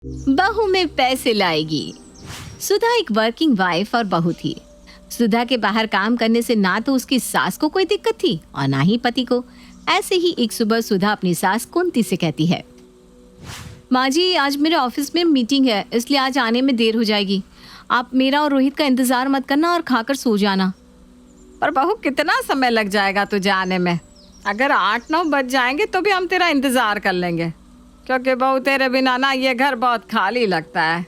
बहू में पैसे लाएगी। सुधा एक वर्किंग वाइफ और बहू थी। सुधा के बाहर काम करने से ना तो उसकी सास को कोई दिक्कत थी और ना ही पति को। ऐसे ही एक सुबह सुधा अपनी सास कुंती से कहती है, माँ जी आज मेरे ऑफिस में मीटिंग है, इसलिए आज आने में देर हो जाएगी। आप मेरा और रोहित का इंतजार मत करना और खाकर सो जाना। पर बहू कितना समय लग जाएगा तुझे आने में? अगर 8-9 बज जाएंगे तो भी हम तेरा इंतजार कर लेंगे, क्योंकि बहू तेरे बिना ना ये घर बहुत खाली लगता है।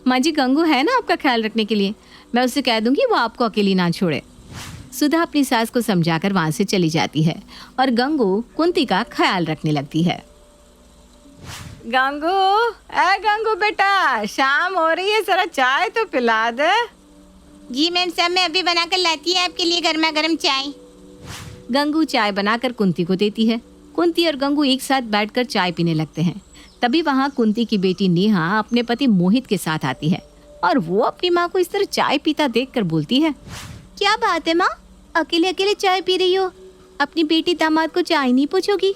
माँ जी गंगू है ना आपका ख्याल रखने के लिए, मैं उससे कह दूंगी वो आपको अकेली ना छोड़े। सुधा अपनी सास को समझाकर वहां से चली जाती है और गंगू कुंती का ख्याल रखने लगती है। गंगू बेटा, शाम हो रही है, जरा चाय तो पिला दे। जी मैम साहब, मैं अभी बनाकर लाती है आपके लिए गर्मा गर्म चाय। गंगू चाय बनाकर कुंती को देती है। कुंती और गंगू एक साथ बैठकर चाय पीने लगते हैं। तभी वहाँ कुंती की बेटी नेहा अपने पति मोहित के साथ आती है और वो अपनी माँ को इस तरह चाय पीता देखकर बोलती है, क्या बात है माँ, अकेले अकेले चाय पी रही हो? अपनी बेटी दामाद को चाय नहीं पूछोगी?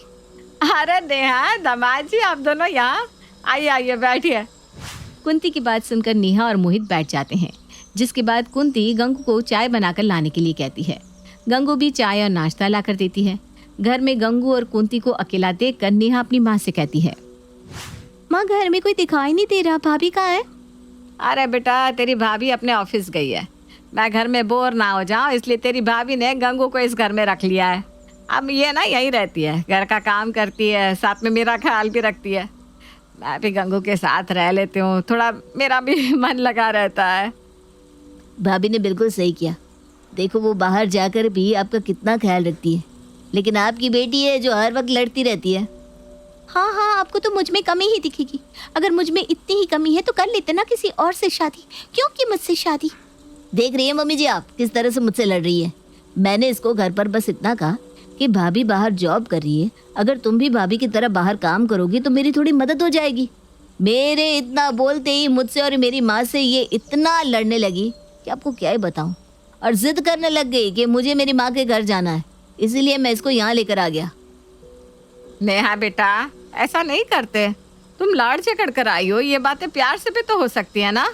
अरे नेहा, दामाद जी आप दोनों यहाँ आइए, आइए बैठिए। कुंती की बात सुनकर नेहा और मोहित बैठ जाते हैं, जिसके बाद कुंती गंगू को चाय बनाकर लाने के लिए कहती है। गंगू भी चाय और नाश्ता लाकर देती है। घर में गंगू और कुंती को अकेला देखकर नेहा अपनी माँ से कहती है, माँ घर में कोई दिखाई नहीं दे रहा, भाभी कहाँ है? अरे बेटा, तेरी भाभी अपने ऑफिस गई है। मैं घर में बोर ना हो जाऊं इसलिए तेरी भाभी ने गंगू को इस घर में रख लिया है। अब ये ना यहीं रहती है, घर का काम करती है, साथ में मेरा ख्याल भी रखती है। मैं भी गंगू के साथ रह लेती हूँ, थोड़ा मेरा भी मन लगा रहता है। भाभी ने बिल्कुल सही किया। देखो वो बाहर जाकर भी आपका कितना ख्याल रखती है, लेकिन आपकी बेटी है जो हर वक्त लड़ती रहती है। हाँ हाँ, आपको तो मुझ में कमी ही दिखेगी। अगर मुझ में इतनी ही कमी है तो कर लेते ना किसी और से शादी, क्यों कि मुझसे शादी? देख रही है मम्मी जी आप किस तरह से मुझसे लड़ रही है। मैंने इसको घर पर बस इतना कहा कि भाभी बाहर जॉब कर रही है, अगर तुम भी भाभी की तरह बाहर काम करोगी तो मेरी थोड़ी मदद हो जाएगी। मेरे इतना बोलते ही मुझसे और मेरी माँ से ये इतना लड़ने लगी कि आपको क्या ही बताऊं, और जिद करने लग गई कि मुझे मेरी माँ के घर जाना है, इसीलिए मैं इसको यहाँ लेकर आ गया। नेहा बेटा, ऐसा नहीं करते, तुम लाड़ झगड़ कर आई हो, ये बातें प्यार से भी तो हो सकती है ना।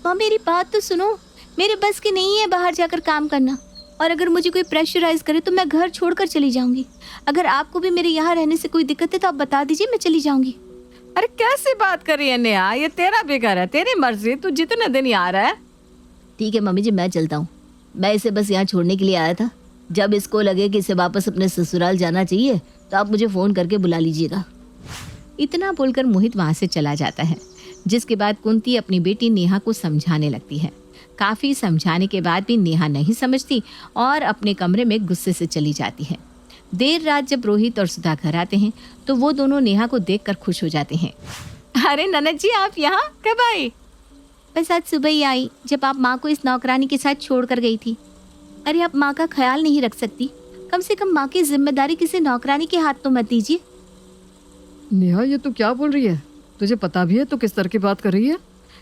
माँ मेरी बात तो सुनो, मेरे बस की नहीं है बाहर जाकर काम करना, और अगर मुझे कोई प्रेशराइज करे तो मैं घर छोड़कर चली जाऊंगी। अगर आपको भी मेरे यहाँ रहने से कोई दिक्कत है तो आप बता दीजिए, मैं चली जाऊंगी। अरे कैसी बात कर रही है नेहा, ये तेरा भी घर है, तेरी मर्जी, तू जितने दिन यहाँ रहा है। ठीक है मम्मी जी, मैं चलता हूँ। मैं इसे बस यहाँ छोड़ने के लिए आया था। जब इसको लगे कि इसे वापस अपने ससुराल जाना चाहिए तो आप मुझे फ़ोन करके बुला लीजिएगा। इतना बोलकर मोहित वहाँ से चला जाता है, जिसके बाद कुंती अपनी बेटी नेहा को समझाने लगती है। काफ़ी समझाने के बाद भी नेहा नहीं समझती और अपने कमरे में गुस्से से चली जाती है। देर रात जब रोहित और सुधा घर आते हैं तो वो दोनों नेहा को देखकर खुश हो जाते हैं। अरे ननद जी आप यहाँ कब आई? बस आज सुबह ही आई, जब आप माँ को इस नौकरानी के साथ छोड़ कर गई थी। अरे आप माँ का ख्याल नहीं रख सकती, कम से कम माँ की जिम्मेदारी किसी नौकरानी के हाथ तो मत दीजिए। नेहा ये तू क्या बोल रही है? तुझे पता भी है तू किस तरह की बात कर रही है?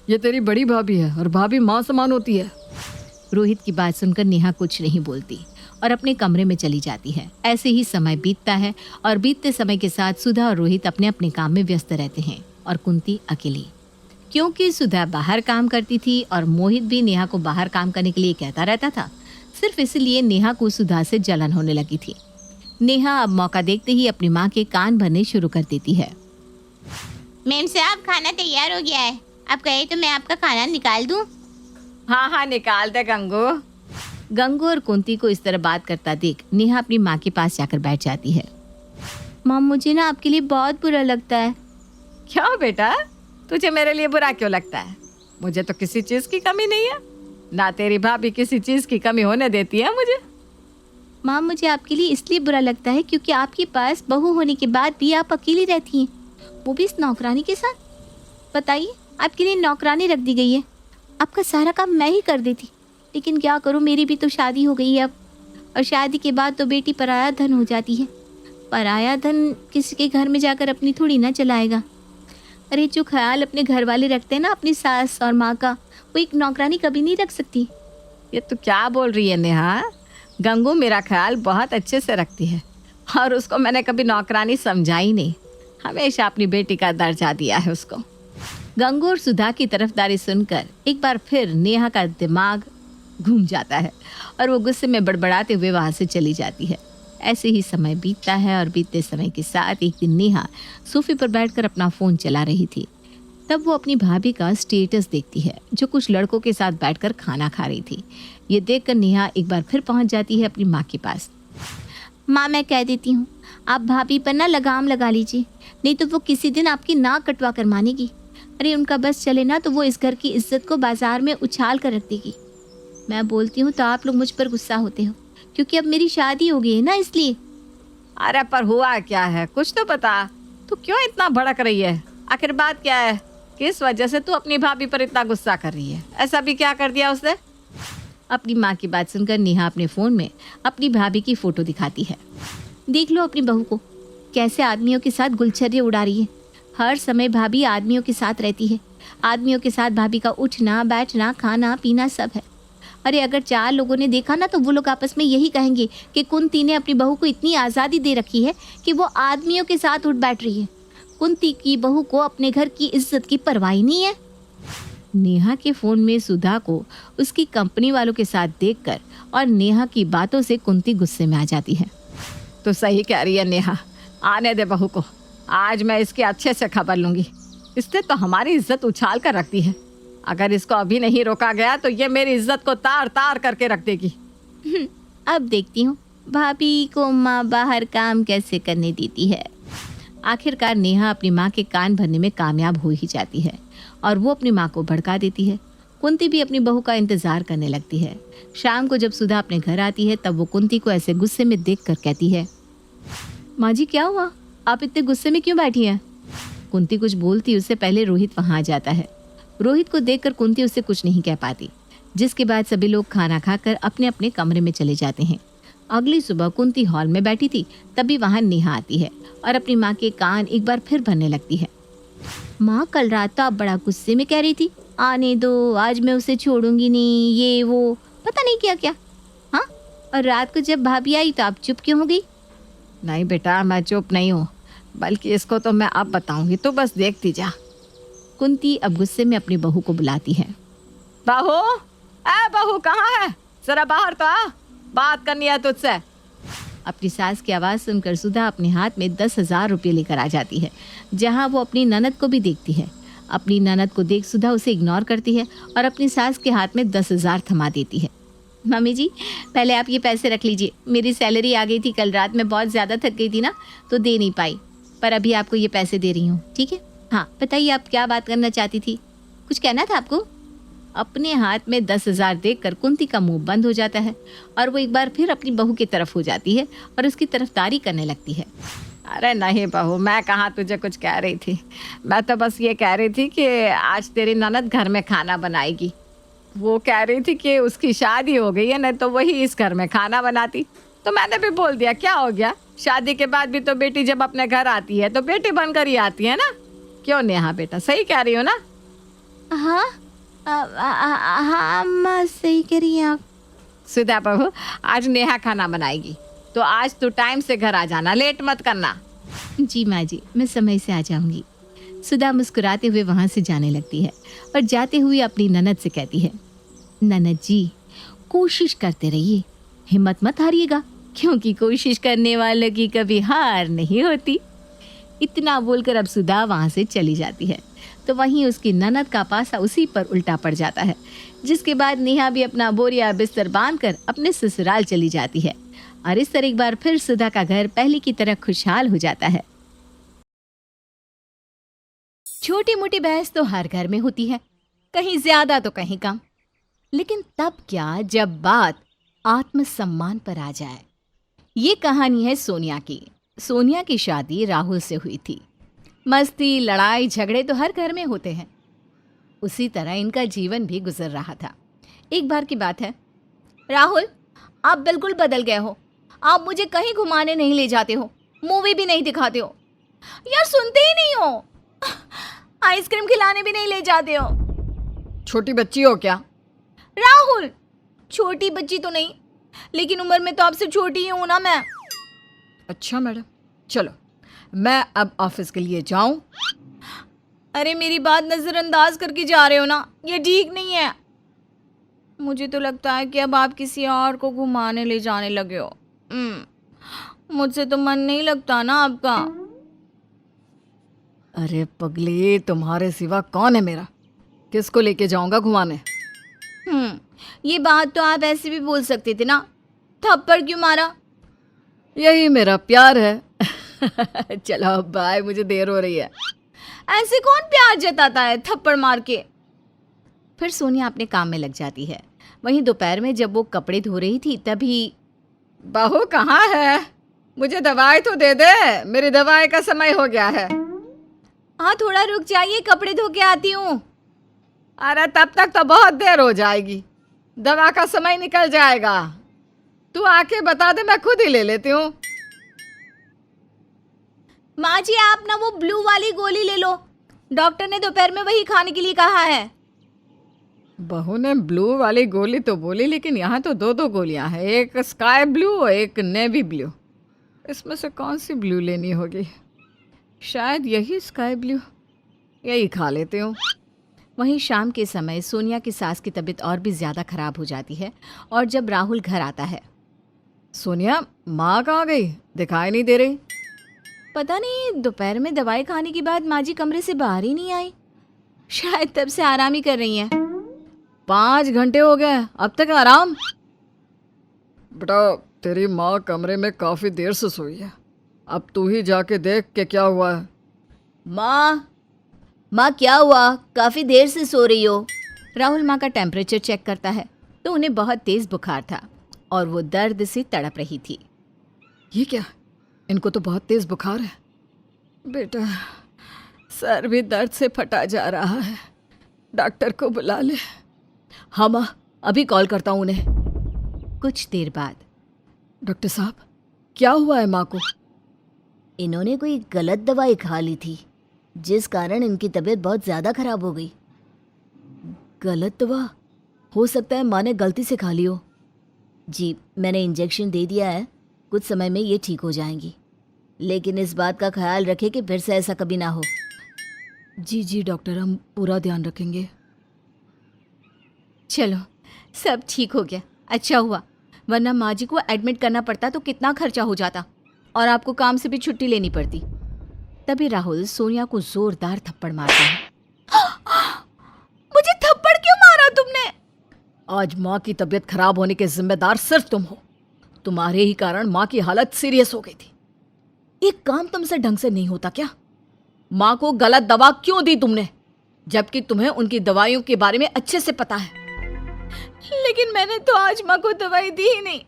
ये तेरी बड़ी भाभी है और भाभी माँ समान होती है। रोहित की बात सुनकर नेहा कुछ नहीं बोलती और अपने कमरे में चली जाती है। ऐसे ही समय बीतता है और बीतते समय के साथ सुधा और रोहित अपने अपने काम में व्यस्त रहते हैं और कुंती अकेली। क्योंकि सुधा बाहर काम करती थी और मोहित भी नेहा को बाहर काम करने के लिए कहता रहता था, सिर्फ इसलिए नेहा को सुधा से जलन होने लगी थी। नेहा अब मौका देखते ही अपनी माँ के कान भरने शुरू कर देती है। मैम साहब खाना तैयार हो गया है, आप कहे तो मैं आपका खाना निकाल दूं? हाँ हाँ निकाल दे गंगू। गंगू और कुंती को इस तरह बात करता देख नेहा अपनी माँ के पास जाकर बैठ जाती है। माँ मुझे ना आपके लिए बहुत बुरा लगता है। क्यों बेटा, तुझे मेरे लिए बुरा क्यों लगता है? मुझे तो किसी चीज की कमी नहीं है, ना तेरी भाभी किसी चीज की कमी होने देती है मुझे। माँ मुझे आपके लिए इसलिए बुरा लगता है क्योंकि आपके पास बहू होने के बाद भी आप अकेली रहती हैं, वो भी इस नौकरानी के साथ। बताइए, आपके लिए नौकरानी रख दी गई है, आपका सारा काम मैं ही कर देती, लेकिन क्या करूँ, मेरी भी तो शादी हो गई है अब, और शादी के बाद तो बेटी पराया धन हो जाती है। पराया धन किसी के घर में जाकर अपनी थोड़ी ना चलाएगा। अरे जो ख्याल अपने घर वाले रखते हैं ना अपनी सास और माँ का, वो एक नौकरानी कभी नहीं रख सकती। ये तू क्या बोल रही है नेहा? गंगू मेरा ख्याल बहुत अच्छे से रखती है और उसको मैंने कभी नौकरानी समझा ही नहीं। हमेशा अपनी बेटी का दर्जा दिया है उसको। गंगू और सुधा की तरफदारी सुनकर एक बार फिर नेहा का दिमाग घूम जाता है और वो गुस्से में बड़बड़ाते हुए वहाँ से चली जाती है। ऐसे ही समय बीतता है और बीतते समय के साथ एक दिन नेहा सोफे पर बैठकर अपना फ़ोन चला रही थी। तब वो अपनी भाभी का स्टेटस देखती है जो कुछ लड़कों के साथ बैठकर खाना खा रही थी। ये देखकर नेहा एक बार फिर पहुंच जाती है अपनी माँ के पास। माँ, मैं कह देती हूँ, आप भाभी पर ना लगाम लगा लीजिए, नहीं तो वो किसी दिन आपकी नाक कटवा कर मानेगी। अरे उनका बस चले ना तो वो इस घर की इज्जत को बाजार में उछाल कर रख देगी। मैं बोलती हूँ तो आप लोग मुझ पर गुस्सा होते हो क्योंकि अब मेरी शादी हो गई है ना, इसलिए। अरे पर हुआ क्या है, कुछ तो बता। तू क्यों इतना भड़क रही है? आखिर बात क्या है? किस वजह से तू अपनी भाभी पर इतना गुस्सा कर रही है? ऐसा भी क्या कर दिया उसने? अपनी माँ की बात सुनकर नेहा अपने फ़ोन में अपनी भाभी की फ़ोटो दिखाती है। देख लो अपनी बहू को, कैसे आदमियों के साथ गुलछर्रे उड़ा रही है। हर समय भाभी आदमियों के साथ रहती है। आदमियों के साथ भाभी का उठना बैठना खाना पीना सब है। अरे अगर 4 लोगों ने देखा ना तो वो लोग आपस में यही कहेंगे कि कुंती ने अपनी बहू को इतनी आज़ादी दे रखी है कि वो आदमियों के साथ उठ बैठ रही है। कुंती की बहू को अपने घर की इज्जत की परवाह ही नहीं है। नेहा के फ़ोन में सुधा को उसकी कंपनी वालों के साथ देखकर और नेहा की बातों से कुंती गुस्से में आ जाती है। तो सही कह रही है नेहा, आने दे बहू को। आज मैं इसकी अच्छे से खबर लूँगी। इसने तो हमारी इज्जत उछाल कर रख दी है। अगर इसको अभी नहीं रोका गया तो ये मेरी इज्जत को तार तार करके रख देगी। अब देखती हूँ भाभी को माँ बाहर काम कैसे करने देती है। आखिरकार नेहा अपनी माँ के कान भरने में कामयाब हो ही जाती है और वो अपनी माँ को भड़का देती है। कुंती भी अपनी बहू का इंतज़ार करने लगती है। शाम को जब सुधा अपने घर आती है तब वो कुंती को ऐसे गुस्से में देखकर कहती है, माँ जी क्या हुआ, आप इतने गुस्से में क्यों बैठी हैं? कुंती कुछ बोलती उससे पहले रोहित वहाँ आ जाता है। रोहित को देखकर कुंती उससे कुछ नहीं कह पाती, जिसके बाद सभी लोग खाना खाकर अपने अपने कमरे में चले जाते हैं। अगली सुबह कुंती हॉल में बैठी थी, तभी वहाँ नेहा आती है और अपनी माँ के कान एक बार फिर भरने लगती है। माँ, कल रात तो आप बड़ा गुस्से में कह रही थी, आने दो, आज मैं उसे छोड़ूंगी नहीं, ये वो पता नहीं क्या क्या। हाँ, और रात को जब भाभी आई तो आप चुप क्यों हो गई? नहीं बेटा, मैं चुप नहीं हूँ, बल्कि इसको तो मैं अब बताऊंगी, तो बस देखती जा। कुंती अब गुस्से में अपनी बहू को बुलाती है। बहू, ए बहू कहाँ है? जरा बाहर तो आ, बात करनी है तुझसे। अपनी सास की आवाज़ सुनकर सुधा अपने हाथ में 10,000 रुपये लेकर आ जाती है, जहां वो अपनी ननद को भी देखती है। अपनी ननद को देख सुधा उसे इग्नोर करती है और अपनी सास के हाथ में 10,000 थमा देती है। मम्मी जी, पहले आप ये पैसे रख लीजिए। मेरी सैलरी आ गई थी कल रात, मैं बहुत ज़्यादा थक गई थी ना, तो दे नहीं पाई, पर अभी आपको ये पैसे दे रही हूँ, ठीक है? हाँ, बताइए आप क्या बात करना चाहती थी? कुछ कहना था आपको? अपने हाथ में 10,000 देखकर कुंती का मुंह बंद हो जाता है और वो एक बार फिर अपनी बहू की तरफ हो जाती है और उसकी तरफदारी करने लगती है। अरे नहीं बहू, मैं कहाँ तुझे कुछ कह रही थी। मैं तो बस ये कह रही थी कि आज तेरी ननद घर में खाना बनाएगी। वो कह रही थी कि उसकी शादी हो गई है, नहीं तो वही इस घर में खाना बनाती। तो मैंने भी बोल दिया, क्या हो गया, शादी के बाद भी तो बेटी जब अपने घर आती है तो बेटी बनकर ही आती है ना। क्यों नेहा बेटा, सही कह रही हो ना? हाँ हाँ माँ, सही कह रही हैं आप। सुधा बहू, आज नेहा खाना बनाएगी, तो आज तू टाइम से घर आ जाना, लेट मत करना। जी माँ जी, मैं समय से आ जाऊंगी। सुधा मुस्कुराते हुए वहाँ से जाने लगती है और जाते हुए अपनी ननद से कहती है, ननद जी कोशिश करते रहिए, हिम्मत मत हारिएगा, क्योंकि कोशिश करने वालों की कभी हार नहीं होती। इतना बोलकर अब सुधा वहाँ से चली जाती है, तो वहीं उसकी ननद का पासा उसी पर उल्टा पड़ जाता है, जिसके बाद नेहा भी अपना बोरिया बिस्तर बांधकर अपने ससुराल चली जाती है और इस तरह एक बार फिर सुधा का घर पहले की तरह खुशहाल हो जाता है। छोटी मोटी बहस तो हर घर में होती है, कहीं ज्यादा तो कहीं कम, लेकिन तब क्या जब बात आत्मसम्मान पर आ जाए। ये कहानी है सोनिया की। सोनिया की शादी राहुल से हुई थी। मस्ती लड़ाई झगड़े तो हर घर में होते हैं, उसी तरह इनका जीवन भी गुजर रहा था। एक बार की बात है, राहुल, आप बिल्कुल बदल गए हो। आप मुझे कहीं घुमाने नहीं ले जाते हो, मूवी भी नहीं दिखाते हो, यार सुनते ही नहीं हो, आइसक्रीम खिलाने भी नहीं ले जाते हो। छोटी बच्ची हो क्या? राहुल, छोटी बच्ची तो नहीं, लेकिन उम्र में तो आपसे छोटी ही हूं ना मैं। अच्छा मैडम, चलो मैं अब ऑफिस के लिए जाऊं? अरे मेरी बात नज़रअंदाज करके जा रहे हो ना, ये ठीक नहीं है। मुझे तो लगता है कि अब आप किसी और को घुमाने ले जाने लगे हो। मुझसे तो मन नहीं लगता ना आपका। अरे पगली, तुम्हारे सिवा कौन है मेरा? किसको लेके जाऊंगा घुमाने? ये बात तो आप ऐसे भी बोल सकते थे ना। थप्पड़ क्यों मारा? यही मेरा प्यार है। चलो अब बाय, मुझे देर हो रही है। ऐसे कौन प्यार जताता है थप्पड़ मार के? फिर सोनिया अपने काम में लग जाती है। वहीं दोपहर में जब वो कपड़े धो रही थी तभी बहू कहाँ है? मुझे दवाई तो दे दे, मेरी दवाई का समय हो गया है। हाँ थोड़ा रुक जाइए, कपड़े धो के आती हूँ। अरे तब तक तो बहुत देर हो जाएगी, दवा का समय निकल जाएगा। तू आके बता दे, मैं खुद ही ले लेती हूँ। माँ जी आप ना वो ब्लू वाली गोली ले लो, डॉक्टर ने दोपहर में वही खाने के लिए कहा है। बहू ने ब्लू वाली गोली तो बोली, लेकिन यहाँ तो दो दो गोलियाँ हैं, एक स्काई ब्लू और एक नेवी ब्लू। इसमें से कौन सी ब्लू लेनी होगी? शायद यही स्काई ब्लू, यही खा लेती हूँ। वहीं शाम के समय सोनिया की सास की तबीयत और भी ज़्यादा खराब हो जाती है। और जब राहुल घर आता है, सोनिया, माँ कहाँ गई? दिखाई नहीं दे रही। पता नहीं, दोपहर में दवाई खाने के बाद माँ जी कमरे से बाहर ही नहीं आई। शायद तब से आराम ही कर रही हैं। 5 घंटे हो गए, अब तक आराम? बेटा, तेरी माँ कमरे में काफ़ी देर से सोई है, अब तू ही जाके देख के क्या हुआ है। माँ क्या हुआ? काफी देर से सो रही हो। राहुल माँ का टेम्परेचर चेक करता है तो उन्हें बहुत तेज़ बुखार था और वो दर्द से तड़प रही थी। ये क्या? इनको तो बहुत तेज़ बुखार है। बेटा, सर भी दर्द से फटा जा रहा है, डॉक्टर को बुला ले। हाँ माँ, अभी कॉल करता हूँ उन्हें। कुछ देर बाद, डॉक्टर साहब, क्या हुआ है माँ को? इन्होंने कोई गलत दवाई खा ली थी, जिस कारण इनकी तबीयत बहुत ज़्यादा खराब हो गई। गलत दवा? हो सकता है माँ ने गलती से खा ली हो। जी, मैंने इंजेक्शन दे दिया है, कुछ समय में ये ठीक हो जाएंगी, लेकिन इस बात का ख्याल रखें कि फिर से ऐसा कभी ना हो। जी जी डॉक्टर, हम पूरा ध्यान रखेंगे। चलो सब ठीक हो गया, अच्छा हुआ, वरना माँ जी को एडमिट करना पड़ता तो कितना खर्चा हो जाता और आपको काम से भी छुट्टी लेनी पड़ती। तभी राहुल सोनिया को जोरदार थप्पड़ मारता है। मुझे थप्पड़ क्यों मारा तुमने? आज माँ की तबीयत खराब होने के जिम्मेदार सिर्फ तुम हो। तुम्हारे ही कारण माँ की हालत सीरियस हो गई थी। एक काम तुमसे ढंग से नहीं होता क्या? माँ को गलत दवा क्यों दी तुमने, जबकि तुम्हें उनकी दवाइयों के बारे में अच्छे से पता है? लेकिन मैंने तो आज माँ को दवाई दी ही नहीं।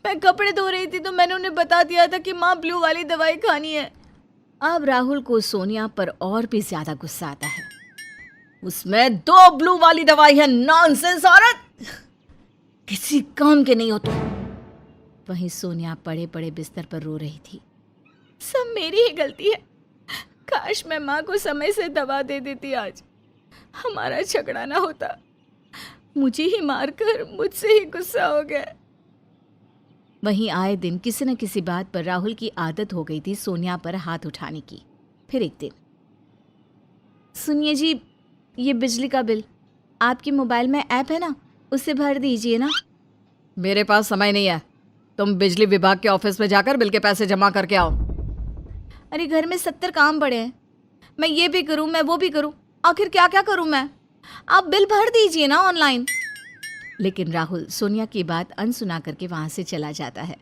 मैं कपड़े धो रही थी तो मैंने उन्हें बता दिया था कि माँ ब्लू वाली दवाई खानी है। अब राहुल को सोनिया पर और भी ज्यादा गुस्सा आता है। उसमें 2 ब्लू वाली दवाई है। नॉनसेंस औरत, किसी काम के नहीं हो तुम। वहीं सोनिया पड़े पड़े बिस्तर पर रो रही थी। सब मेरी ही गलती है, काश मैं माँ को समय से दवा दे देती, आज हमारा झगड़ा ना होता। मुझे ही मारकर मुझसे ही गुस्सा हो गया। वहीं आए दिन किसी न किसी बात पर राहुल की आदत हो गई थी सोनिया पर हाथ उठाने की। फिर एक दिन, सुनिए जी, ये बिजली का बिल आपके मोबाइल में ऐप है ना, उससे भर दीजिए ना। मेरे पास समय नहीं है, तुम बिजली विभाग के ऑफिस में जाकर बिल के पैसे जमा करके आओ। अरे घर में 70 काम पड़े हैं, मैं ये भी करूं, मैं वो भी करूं, आखिर क्या क्या करूं मैं? आप बिल भर दीजिए ना ऑनलाइन। लेकिन राहुल सोनिया की बात अनसुना करके वहां से चला जाता है।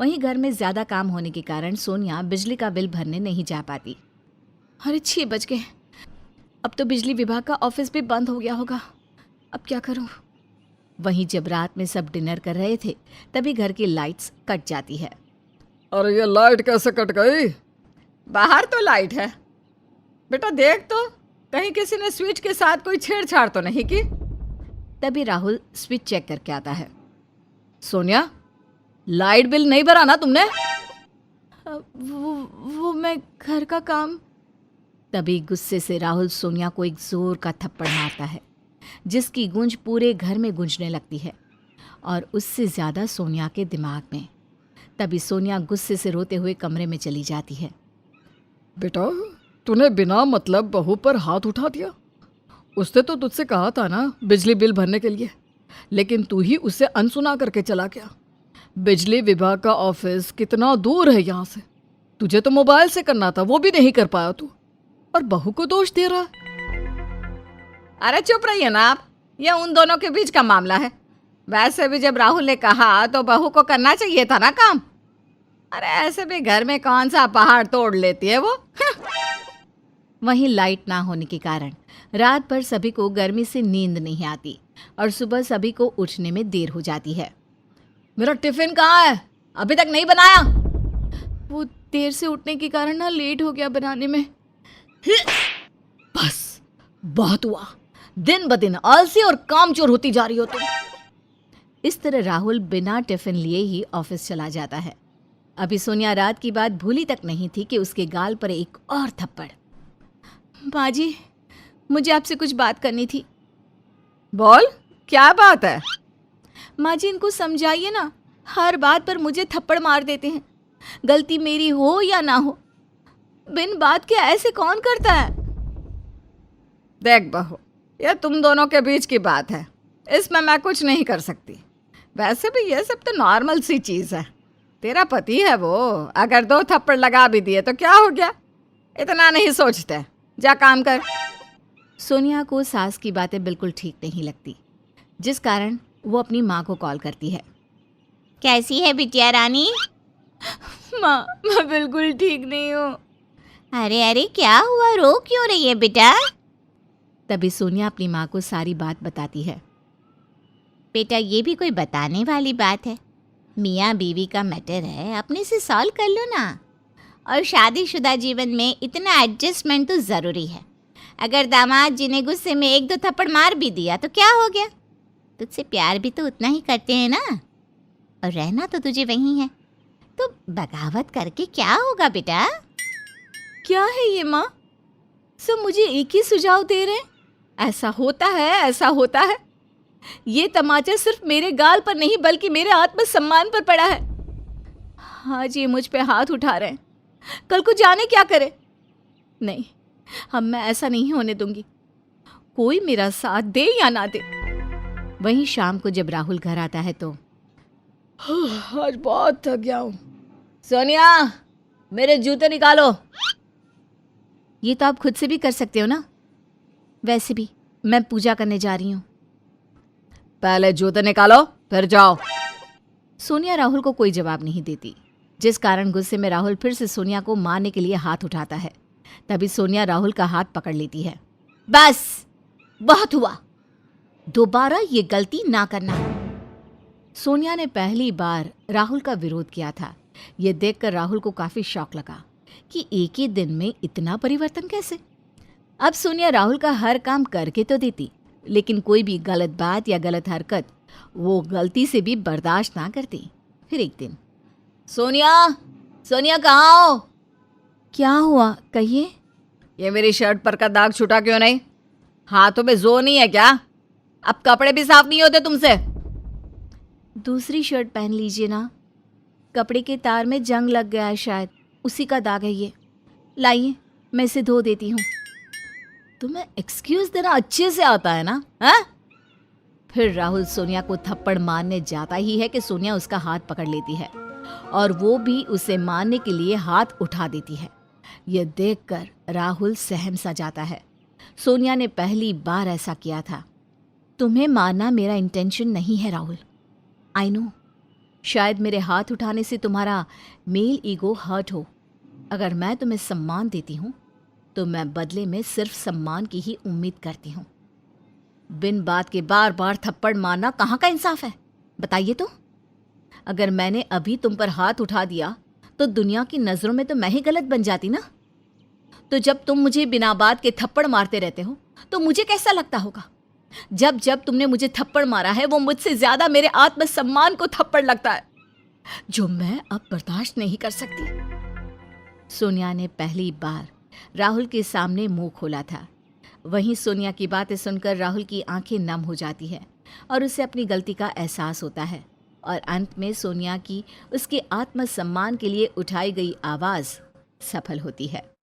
वहीं घर में ज्यादा काम होने के कारण सोनिया बिजली का बिल भरने नहीं जा पाती। अरे 6 बज गए, अब तो बिजली विभाग का ऑफिस भी बंद हो गया होगा, अब क्या करूं? वहीं जब रात में सब डिनर कर रहे थे तभी घर की लाइट्स कट जाती है। अरे ये लाइट कैसे कट गई? बाहर तो लाइट है, बेटा देख तो, कहीं किसी ने स्विच के साथ कोई छेड़छाड़ तो नहीं की? तभी राहुल स्विच चेक करके आता है। सोनिया, लाइट बिल नहीं भरा ना तुमने? वो मैं घर का काम। तभी गुस्से से राहुल सोनिया को एक जोर का थप्पड़ मारता है, जिसकी गूंज पूरे घर में गूंजने लगती है और उससे ज़्यादा सोनिया के दिमाग में। तभी सोनिया गुस्से से रोते हुए कमरे में चली जाती है। बेटा, तूने बिना मतलब बहू पर हाथ उठा दिया। उसने तो तुझसे कहा था ना बिजली बिल भरने के लिए, लेकिन तू ही उससे अनसुना करके चला गया। बिजली विभाग का ऑफिस कितना दूर है यहाँ से। तुझे तो मोबाइल से करना था, वो भी नहीं कर पाया तू, और बहू को दोष दे रहा है। अरे चुप रहिए ना आप, ये उन दोनों के बीच का मामला है। वैसे भी जब राहुल ने कहा तो बहू को करना चाहिए था ना काम। अरे ऐसे भी घर में कौन सा पहाड़ तोड़ लेती है वो। वहीं लाइट ना होने के कारण रात भर सभी को गर्मी से नींद नहीं आती और सुबह सभी को उठने में देर हो जाती है। मेरा टिफिन कहाँ है? अभी तक नहीं बनाया। वो देर से उठने के कारण ना लेट हो गया बनाने में। बस बहुत हुआ, दिन ब दिन आलसी और कामचोर होती जा रही हो तुम। इस तरह राहुल बिना टिफिन लिए ही ऑफिस चला जाता है। अभी सोनिया रात की बात भूली तक नहीं थी कि उसके गाल पर एक और थप्पड़। माँ जी, मुझे आपसे कुछ बात करनी थी। बोल, क्या बात है? माँ जी, इनको समझाइए ना, हर बात पर मुझे थप्पड़ मार देते हैं। गलती मेरी हो या ना हो, बिन बात के ऐसे कौन करता है? देख बहू, ये तुम दोनों के बीच की बात है, इसमें मैं कुछ नहीं कर सकती। वैसे भी ये सब तो नॉर्मल सी चीज़ है। तेरा पति है वो, अगर 2 थप्पड़ लगा भी दिए तो क्या हो गया? इतना नहीं सोचते, जा काम कर। सोनिया को सास की बातें बिल्कुल ठीक नहीं लगती, जिस कारण वो अपनी माँ को कॉल करती है। कैसी है बिटिया रानी? माँ, मैं बिल्कुल ठीक नहीं हूँ। अरे अरे, क्या हुआ? रो क्यों रही है बेटा? तभी सोनिया अपनी माँ को सारी बात बताती है। बेटा, ये भी कोई बताने वाली बात है? मियाँ बीवी का मैटर है, अपने से सॉल्व कर लो ना। और शादीशुदा जीवन में इतना एडजस्टमेंट तो ज़रूरी है। अगर दामाद जी ने गुस्से में 1-2 थप्पड़ मार भी दिया तो क्या हो गया? तुझसे प्यार भी तो उतना ही करते हैं ना, और रहना तो तुझे वहीं है, तो बगावत करके क्या होगा बेटा? क्या है ये माँ? सब मुझे एक ही सुझाव दे रहे हैं। ऐसा होता है, ऐसा होता है। ये तमाचा सिर्फ मेरे गाल पर नहीं बल्कि मेरे आत्मसम्मान पर पड़ा है। आज ये मुझ पे हाथ उठा रहे हैं, कल को जाने क्या करे। नहीं, अब मैं ऐसा नहीं होने दूंगी, कोई मेरा साथ दे या ना दे। वहीं शाम को जब राहुल घर आता है तो आज बहुत थक गया हूँ। सोनिया, मेरे जूते निकालो। ये तो आप खुद से भी कर सकते हो ना। वैसे भी मैं पूजा करने जा रही हूँ। पहले जूते निकालो फिर जाओ। सोनिया राहुल को कोई जवाब नहीं देती, जिस कारण गुस्से में राहुल फिर से सोनिया को मारने के लिए हाथ उठाता है। तभी सोनिया राहुल का हाथ पकड़ लेती है। बस, बहुत हुआ, दोबारा ये गलती ना करना। सोनिया ने पहली बार राहुल का विरोध किया था। ये देखकर राहुल को काफी शौक लगा कि एक ही दिन में इतना परिवर्तन कैसे। अब सोनिया राहुल का हर काम करके तो देती, लेकिन कोई भी गलत बात या गलत हरकत वो गलती से भी बर्दाश्त ना करती। फिर एक दिन, सोनिया कहाँ हो? क्या हुआ, कहिए। ये मेरी शर्ट पर का दाग छूटा क्यों नहीं? हाथों में जोर नहीं है क्या? अब कपड़े भी साफ नहीं होते तुमसे? दूसरी शर्ट पहन लीजिए ना, कपड़े के तार में जंग लग गया है, शायद उसी का दाग है ये। लाइए, मैं इसे धो देती हूँ। तुम्हें एक्सक्यूज देना अच्छे से आता है ना? हाँ? फिर राहुल सोनिया को थप्पड़ मारने जाता ही है कि सोनिया उसका हाथ पकड़ लेती है और वो भी उसे मारने के लिए हाथ उठा देती है। यह देखकर राहुल सहम सा जाता है। सोनिया ने पहली बार ऐसा किया था। तुम्हें मारना मेरा इंटेंशन नहीं है राहुल, आई नो। शायद मेरे हाथ उठाने से तुम्हारा मेल ईगो हर्ट हो। अगर मैं तुम्हें सम्मान देती हूँ तो मैं बदले में सिर्फ सम्मान की ही उम्मीद करती हूँ। बिन बात के बार बार थप्पड़ मारना कहाँ का इंसाफ है, बताइए तो। अगर मैंने अभी तुम पर हाथ उठा दिया तो दुनिया की नज़रों में तो मैं ही गलत बन जाती ना। तो जब तुम मुझे बिना बात के थप्पड़ मारते रहते हो तो मुझे कैसा लगता होगा? जब जब तुमने मुझे थप्पड़ मारा है वो मुझसे ज्यादा मेरे आत्मसम्मान को थप्पड़ लगता है, जो मैं अब बर्दाश्त नहीं कर सकती। सोनिया ने पहली बार राहुल के सामने मुंह खोला था। वहीं सोनिया की बातें सुनकर राहुल की आंखें नम हो जाती है और उसे अपनी गलती का एहसास होता है और अंत में सोनिया की उसके आत्मसम्मान के लिए उठाई गई आवाज़ सफल होती है।